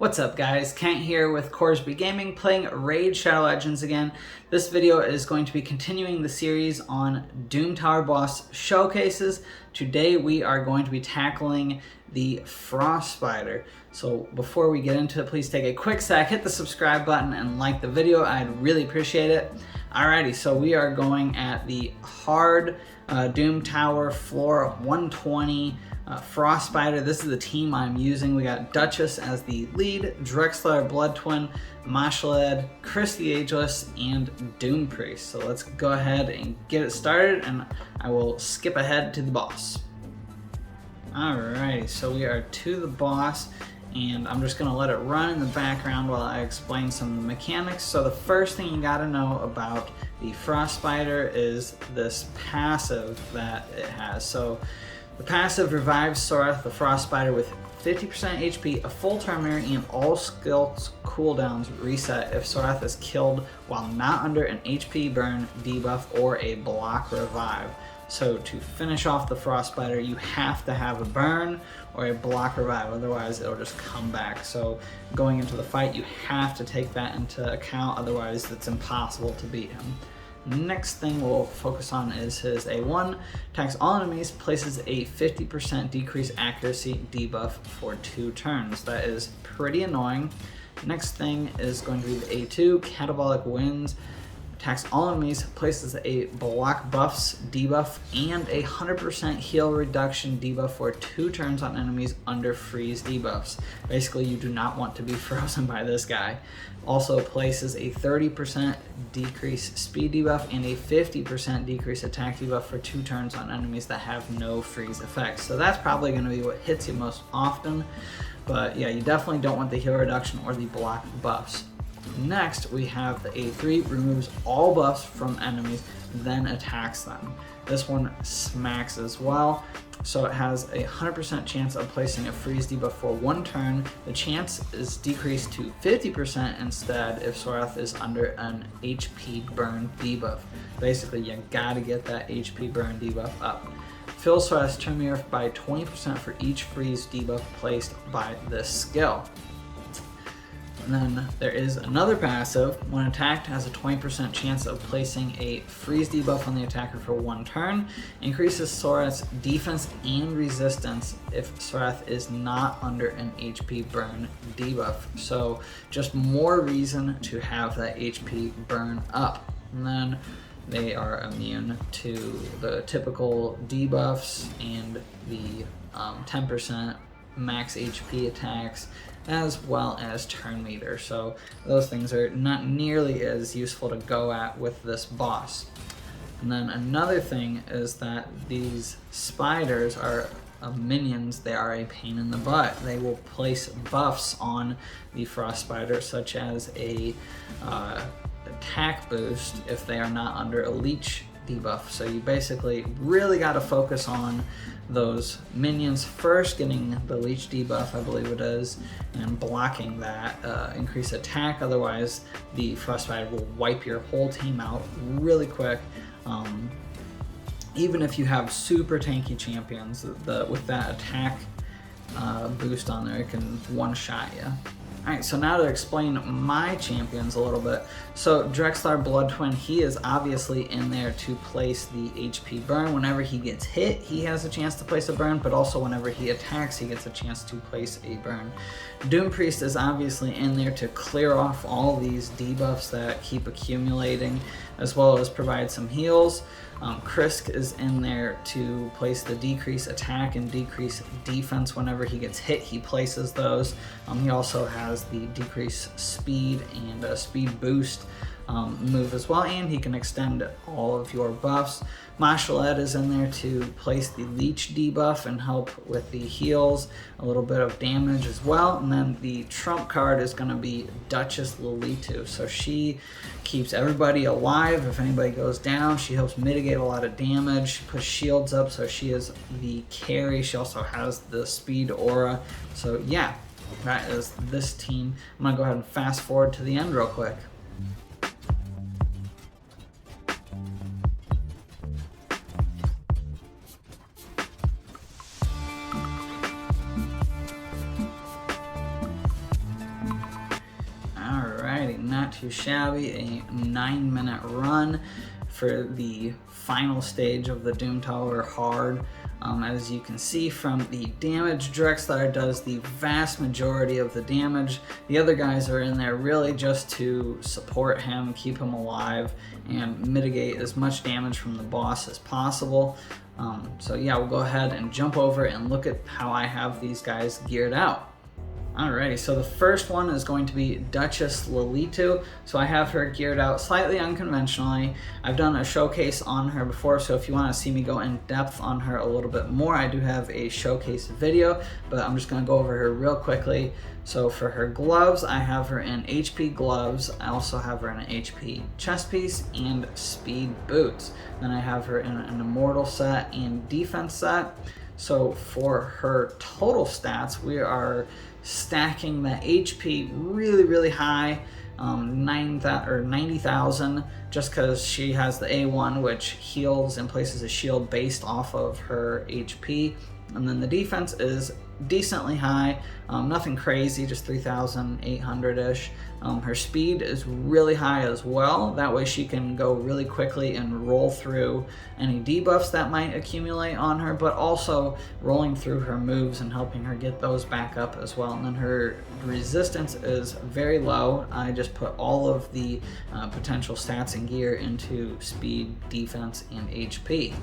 What's up guys, Kent here with Corsby Gaming playing Raid Shadow Legends again. This video is going to be continuing the series on Doom Tower boss showcases. Today we are going to be tackling the Frost Spider. So before we get into it, please take a quick sec, hit the subscribe button and like the video, I'd really appreciate it. Alrighty, so we are going at the hard Doom Tower floor 120 Frost Spider. This is the team I'm using. We got Duchess as the lead, Drexler, Blood Twin, Mashaled, Chris the Ageless, and Doom Priest. So let's go ahead and get it started, and I will skip ahead to the boss. Alright, so we are to the boss, and I'm just gonna let it run in the background while I explain some of the mechanics. So the first thing you gotta know about the Frost Spider is this passive that it has. So the passive revives Sorath the Frost Spider with 50% HP, a full turn mirror, and all skills cooldowns reset if Sorath is killed while not under an HP burn, debuff, or a block revive. So to finish off the Frost Spider, you have to have a burn or a block revive, otherwise it'll just come back. So going into the fight, you have to take that into account, otherwise it's impossible to beat him. Next thing we'll focus on is his A1. Attacks all enemies, places a 50% decrease accuracy debuff for 2 turns. That is pretty annoying. Next thing is going to be the A2, Catabolic Winds. Attacks all enemies, places a block buffs debuff and a 100% heal reduction debuff for 2 turns on enemies under freeze debuffs. Basically, you do not want to be frozen by this guy. Also places a 30% decrease speed debuff and a 50% decrease attack debuff for 2 turns on enemies that have no freeze effects. So that's probably going to be what hits you most often. But yeah, you definitely don't want the heal reduction or the block buffs. Next, we have the A3, removes all buffs from enemies, then attacks them. This one smacks as well. So it has a 100% chance of placing a freeze debuff for 1 turn. The chance is decreased to 50% instead if Sorath is under an HP burn debuff. Basically, you gotta get that HP burn debuff up. Fills Sorath's turn mirror by 20% for each freeze debuff placed by this skill. And then there is another passive. When attacked, has a 20% chance of placing a freeze debuff on the attacker for 1 turn. Increases Sorath's defense and resistance if Sorath is not under an HP burn debuff. So just more reason to have that HP burn up. And then they are immune to the typical debuffs and the 10% max HP attacks, as well as turn meter. So those things are not nearly as useful to go at with this boss. And then another thing is that these spiders are minions. They are a pain in the butt. They will place buffs on the Frost Spider, such as a attack boost if they are not under a leech debuff. So you basically really got to focus on those minions first, getting the leech debuff, I believe it is, and blocking that increased attack. Otherwise, the Frost Spider will wipe your whole team out really quick. Even if you have super tanky champions, with that attack boost on there, it can one-shot you. Alright, so now to explain my champions a little bit. So Drexler Blood Twin, he is obviously in there to place the HP burn. Whenever he gets hit, he has a chance to place a burn, but also whenever he attacks, he gets a chance to place a burn. Doom Priest is obviously in there to clear off all these debuffs that keep accumulating, as well as provide some heals. Chris is in there to place the decrease attack and decrease defense. Whenever he gets hit, he places those. He also has the decrease speed and speed boost move as well, and he can extend all of your buffs. Mashaled is in there to place the leech debuff and help with the heals, a little bit of damage as well. And then the trump card is going to be Duchess Lolito. So she keeps everybody alive. If anybody goes down, she helps mitigate a lot of damage. She puts shields up, so she is the carry. She also has the speed aura. So yeah, that is this team. I'm going to go ahead and fast forward to the end real quick. too shabby. A 9-minute run for the final stage of the Doom Tower hard. As you can see from the damage, Drexler does the vast majority of the damage. The other guys are in there really just to support him, keep him alive, and mitigate as much damage from the boss as possible. So yeah, we'll go ahead and jump over and look at how I have these guys geared out. Alrighty, so the first one is going to be Duchess Lolito. So I have her geared out slightly unconventionally. I've done a showcase on her before, so if you want to see me go in depth on her a little bit more, I do have a showcase video, but I'm just going to go over her real quickly. So for her gloves, I have her in HP gloves. I also have her in an HP chest piece and speed boots. Then I have her in an immortal set and defense set. So for her total stats, we are stacking the HP really high, 90,000, just because she has the A1, which heals and places a shield based off of her HP. And then the defense is decently high, nothing crazy, just 3,800-ish. Her speed is really high as well. That way she can go really quickly and roll through any debuffs that might accumulate on her, but also rolling through her moves and helping her get those back up as well. And then her resistance is very low. I just put all of the potential stats and gear into speed, defense, and HP.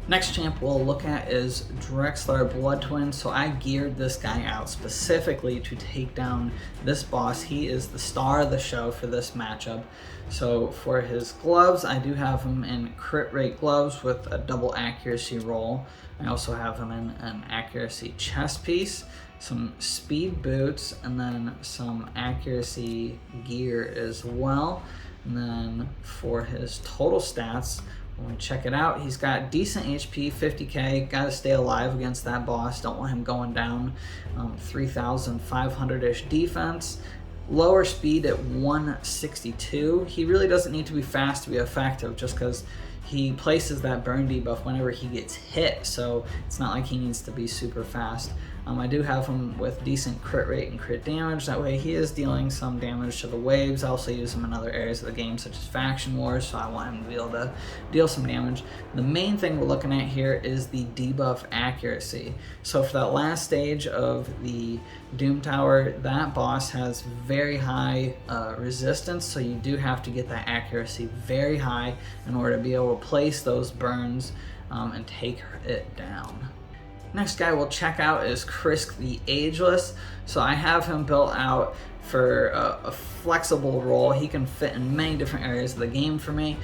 Next champ we'll look at is Drexler Blood Twin. So I geared this guy out specifically to take down this boss. He is the star of the show for this matchup. So for his gloves, I do have him in crit rate gloves with a double accuracy roll. I also have him in an accuracy chest piece, some speed boots, and then some accuracy gear as well. And then for his total stats, when we check it out, he's got decent HP, 50k, got to stay alive against that boss, don't want him going down. 3,500-ish defense, lower speed at 162. He really doesn't need to be fast to be effective, just because he places that burn debuff whenever he gets hit, so it's not like he needs to be super fast. I do have him with decent crit rate and crit damage. That way he is dealing some damage to the waves. I also use him in other areas of the game, such as Faction Wars, so I want him to be able to deal some damage. The main thing we're looking at here is the debuff accuracy. So for that last stage of the Doom Tower, that boss has very high resistance, so you do have to get that accuracy very high in order to be able to place those burns and take it down. Next guy we'll check out is Krisk the Ageless. So I have him built out for a flexible role. He can fit in many different areas of the game for me.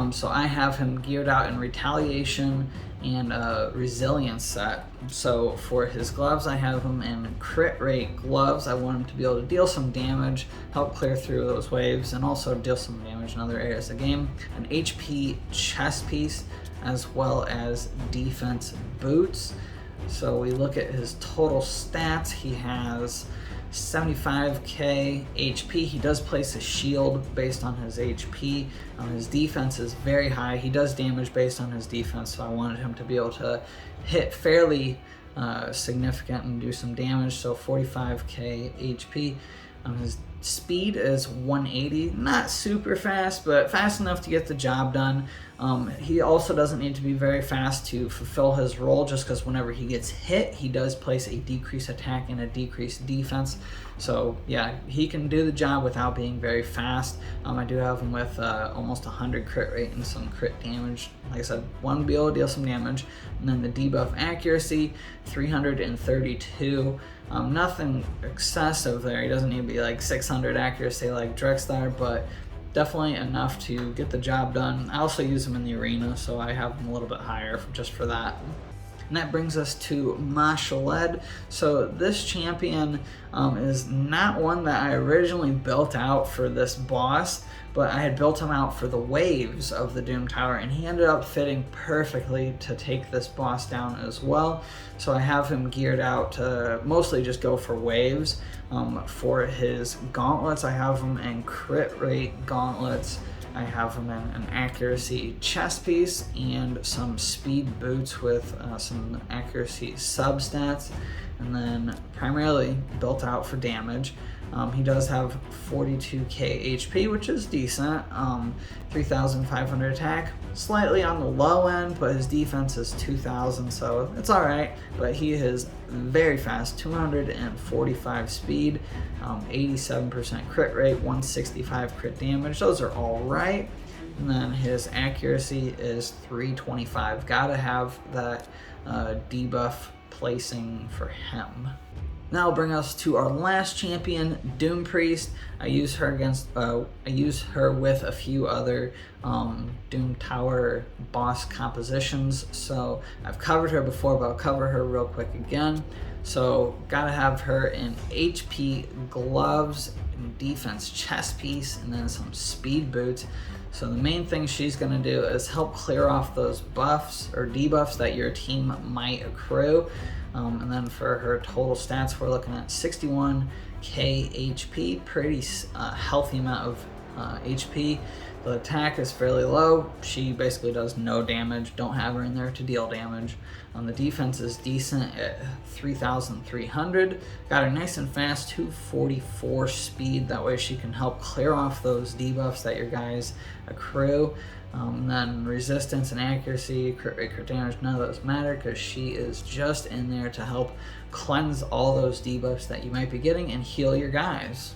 So I have him geared out in retaliation and resilience set. So for his gloves, I have him in crit rate gloves. I want him to be able to deal some damage, help clear through those waves, and also deal some damage in other areas of the game. An HP chest piece, as well as defense boots. So we look at his total stats. He has 75k HP. He does place a shield based on his HP. His defense is very high. He does damage based on his defense, so I wanted him to be able to hit fairly significant and do some damage. So 45k HP. His speed is 180, not super fast, but fast enough to get the job done. He also doesn't need to be very fast to fulfill his role, just because whenever he gets hit, he does place a decreased attack and a decreased defense. So yeah, he can do the job without being very fast. I do have him with almost 100 crit rate and some crit damage. Like I said, want to be able to deal some damage. And then the debuff accuracy, 332. Nothing excessive there. He doesn't need to be like 600 accuracy like Drexler, but definitely enough to get the job done. I also use him in the arena, so I have him a little bit higher just for that. And that brings us to Mashaled. So this champion is not one that I originally built out for this boss, but I had built him out for the waves of the Doom Tower, and he ended up fitting perfectly to take this boss down as well. So I have him geared out to mostly just go for waves. For his gauntlets, I have him in crit rate gauntlets. I have him in an accuracy chest piece and some speed boots with some accuracy substats, and then primarily built out for damage. He does have 42k HP, which is decent. 3,500 attack, slightly on the low end, but his defense is 2,000, so it's all right. But he is very fast, 245 speed, 87% crit rate, 165 crit damage. Those are all right. And then his accuracy is 325. Gotta have that debuff placing for him. Now I'll bring us to our last champion, Doom Priest. I use her with a few other Doom Tower boss compositions. So I've covered her before, but I'll cover her real quick again. So gotta have her in HP gloves, defense chest piece, and then some speed boots. So the main thing she's going to do is help clear off those buffs or debuffs that your team might accrue. And then for her total stats, we're looking at 61k HP, pretty healthy amount of HP. The attack is fairly low. She basically does no damage. Don't have her in there to deal damage. The defense is decent at 3,300. Got her nice and fast, 244 speed. That way she can help clear off those debuffs that your guys accrue. Then resistance and accuracy, crit rate, crit damage, none of those matter because she is just in there to help cleanse all those debuffs that you might be getting and heal your guys.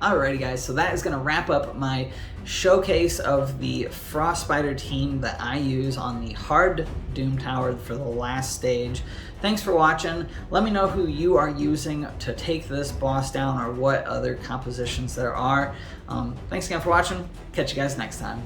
Alrighty guys, so that is going to wrap up my showcase of the Frost Spider team that I use on the hard Doom Tower for the last stage. Thanks for watching. Let me know who you are using to take this boss down or what other compositions there are. Thanks again for watching. Catch you guys next time.